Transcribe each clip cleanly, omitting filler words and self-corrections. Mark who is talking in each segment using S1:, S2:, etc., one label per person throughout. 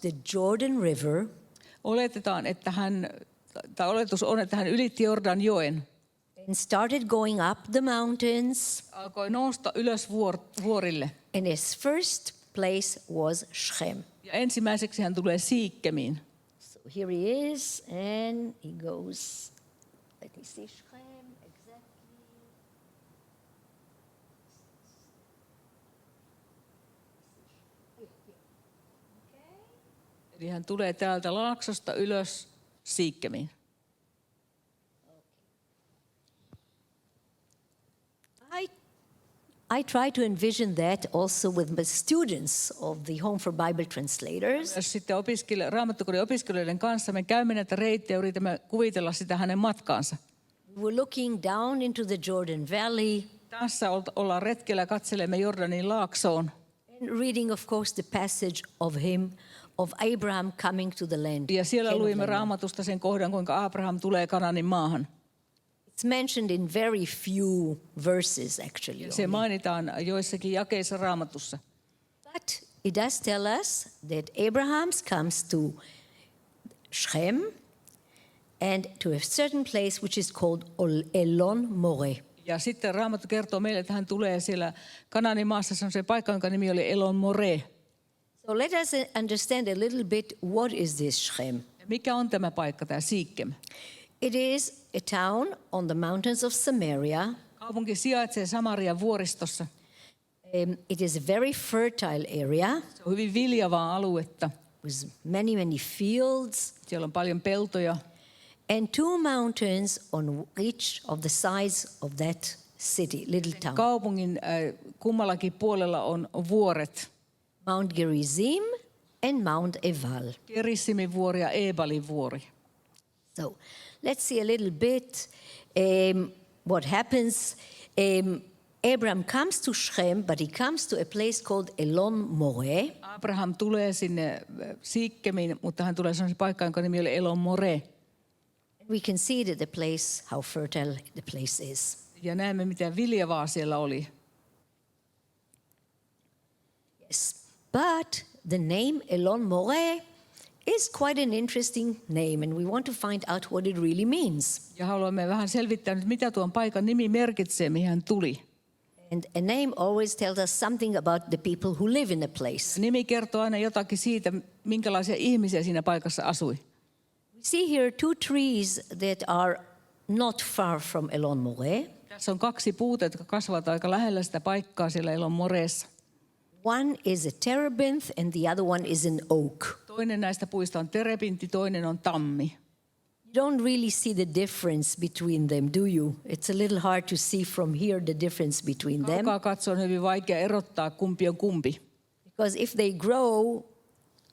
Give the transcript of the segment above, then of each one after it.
S1: the Jordan River.
S2: Oletus on, että hän ylitti Jordan joen.
S1: And started going up the mountains.
S2: Alkoi nousta ylös vuorille.
S1: And his first place was Shechem.
S2: Ja ensimmäiseksi hän tulee Siikemiin.
S1: So here he is, and he goes. Let me see Shechem exactly. Okay.
S2: Eli hän tulee täältä laaksosta ylös Siikemiin.
S1: I try to envision that also with the students of the Home for Bible Translators.
S2: Sitten Raamattukodin opiskelijoiden kanssa me käymme näitä reittejä ja yritämme kuvitella sitä hänen matkaansa.
S1: We're looking down into the Jordan Valley.
S2: Tässä ollaan retkellä, katselemme Jordanin laaksoon.
S1: And reading, of course, the passage of Abraham coming to the land.
S2: Ja siellä luimme Raamatusta sen kohdan, kuinka Aabraham tulee Kanaanin maahan.
S1: It's mentioned in very few verses actually.
S2: Se mainitaan joissakin jakeissa Raamatussa.
S1: But it does tell us that Abraham comes to Shechem and to a certain place which is called Elon Moreh.
S2: Ja sitten Raamattu kertoo meille, että hän tulee siellä Kanaanin maassa, se on se paikka, jonka nimi oli Elon Moreh.
S1: So let us understand a little bit what is this Shechem.
S2: Mikä on tämä paikka, tämä Siikem?
S1: It is a town on the mountains of Samaria.
S2: Kaupunki sijaitsee Samarian vuoristossa.
S1: It is a very fertile area.
S2: Se on hyvin viljavaa aluetta.
S1: With many fields.
S2: Siellä on paljon peltoja.
S1: And two mountains on each of the sides of that city, little town.
S2: Kaupungin kummallakin puolella on vuoret.
S1: Mount Gerizim and Mount Ebal.
S2: Gerisimin vuori ja Ebalin vuori.
S1: So let's see a little bit what happens. Abraham comes to Shechem, but he comes to a place called Elon Moreh.
S2: Abraham tulee sinne Siikemiin, mutta hän tulee sellaisen paikkaan, jonka nimi oli Elon Moreh.
S1: We can see that the place, how fertile the place is.
S2: Ja näemme, miten viljavaa siellä oli.
S1: Yes, but the name Elon Moreh is quite an interesting name, and we want to find out what it really means.
S2: Ja haluamme vähän selvittää nyt, mitä tuon paikan nimi merkitsee, mihin hän tuli.
S1: And a name always tells us something about the people who live in a place.
S2: Nimi kertoo aina jotakin siitä, minkälaisia ihmisiä siinä paikassa asui.
S1: We see here two trees that are not far from Elon Moreh.
S2: Tässä on kaksi puuta, jotka kasvavat aika lähellä sitä paikkaa siellä Elon Morehssa.
S1: One is a terebinth and the other one is an oak.
S2: Toinen näistä puista on terebintti, toinen on tammi.
S1: You don't really see the difference between them, do you? It's a little hard to see from here the difference between them.
S2: Kaukaa katsoen on hyvin vaikea erottaa, kumpi on kumpi.
S1: Because if they grow,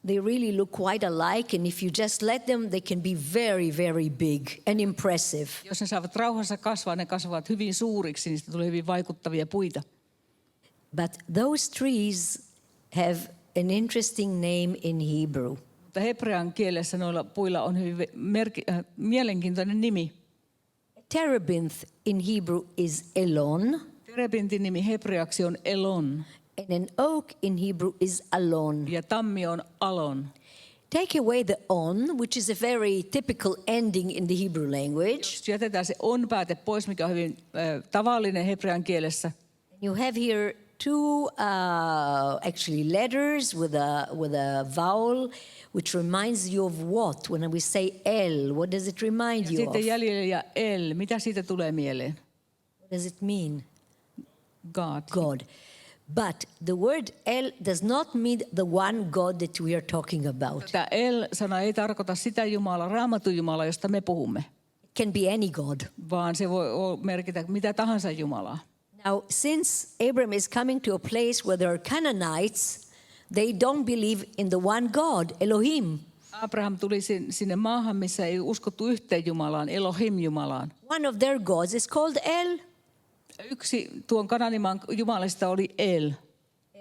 S1: they really look quite alike, and if you just let them, they can be very big and impressive.
S2: Jos ne saavat rauhassa kasvaa, ne kasvavat hyvin suuriksi, niistä tulee hyvin vaikuttavia puita.
S1: But those trees have an interesting name in Hebrew.
S2: Mutta hebrean kielessä noilla puilla on hyvin mielenkiintoinen nimi.
S1: Terebinth in Hebrew is Elon.
S2: Terebintin nimi hebreaksi on Elon.
S1: And an oak in Hebrew is Alon.
S2: Ja tammi on Alon.
S1: Take away the on, which is a very typical ending in the Hebrew language.
S2: Jos jätetään se on-pääte pois, mikä on hyvin tavallinen hebrean kielessä.
S1: You have here two actually letters with a vowel, which reminds you of what? When we say El, what does it remind you of?
S2: Sitten jäljellä ja El, mitä siitä tulee mieleen?
S1: What does it mean?
S2: God.
S1: But the word El does not mean the one God that we are talking about.
S2: Tämä El-sana ei tarkoita sitä Jumalaa, Raamatun Jumalaa, josta me puhumme.
S1: It can be any God.
S2: Vaan se voi merkitä mitä tahansa Jumalaa.
S1: Now, since Abraham is coming to a place where there are Canaanites, they don't believe in the one God, Elohim.
S2: Abraham tuli sinne maahan, missä ei uskottu yhteen Jumalaan, Elohim-Jumalaan.
S1: One of their gods is called El.
S2: Yksi tuon Kanaanimaan jumalista oli El.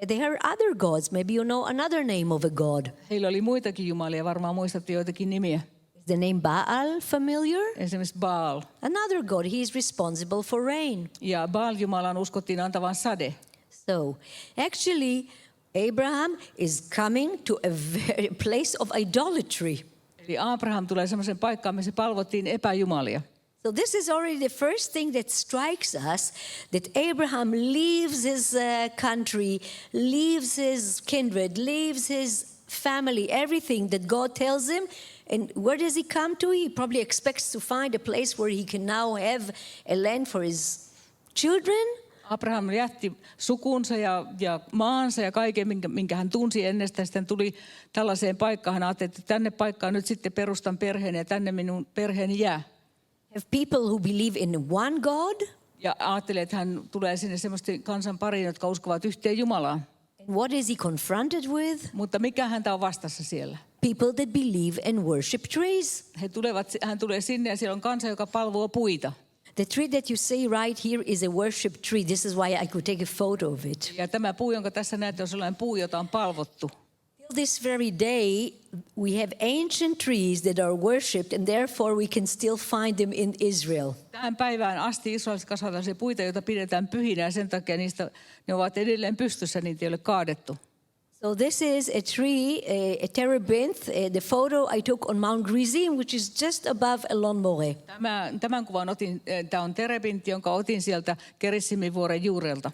S1: There are other gods. Maybe you know another name of a god.
S2: Heillä oli muitakin jumalia, varmaan muistatte joitakin nimiä.
S1: Is the name Baal familiar?
S2: Esimerkiksi Baal.
S1: Another god. He is responsible for rain.
S2: Ja Baal-jumalaan uskottiin antavan sade.
S1: So, actually, Abraham is coming to a very place of idolatry.
S2: Eli Aabraham tulee semmoisen paikkaan, missä palvottiin epäjumalia.
S1: So this is already the first thing that strikes us, that Abraham leaves his country, leaves his kindred, leaves his family, everything that God tells him. And where does he come to? He probably expects to find a place where he can now have a land for his children.
S2: Abraham jätti sukunsa ja maansa ja kaiken, minkä hän tunsi ennestään. Sitten tuli tällaiseen paikkaan. Hän ajatteli, että tänne paikkaan nyt sitten perustan perheen ja tänne minun perheeni jää.
S1: Have people who believe in one God.
S2: Ja ajatteli, että hän tulee sinne semmoisten kansan pariin, jotka uskovat yhteen Jumalaan.
S1: And what is he confronted with?
S2: Mutta mikä häntä on vastassa siellä?
S1: People that believe and worship trees.
S2: Hän tulee sinne ja siellä on kansa, joka palvoo puita.
S1: The tree that you see right here is a worship tree. This is why I could take a photo of it.
S2: Ja tämä puu, jonka tässä näette, on sellainen puu, jota on palvottu.
S1: Till this very day, we have ancient trees that are worshipped, and therefore we can still find them in Israel.
S2: Tähän päivään asti Israelissa kasvataan se puita, joita pidetään pyhinä ja sen takia ne ovat edelleen pystyssä, niitä ei ole kaadettu.
S1: So this is a tree, a terebinth. The photo I took on Mount Gerizim, which is just above Elon Moreh.
S2: Tämän kuvan tämä on terebintti, jonka otin sieltä Gerizzimin vuoren juurelta.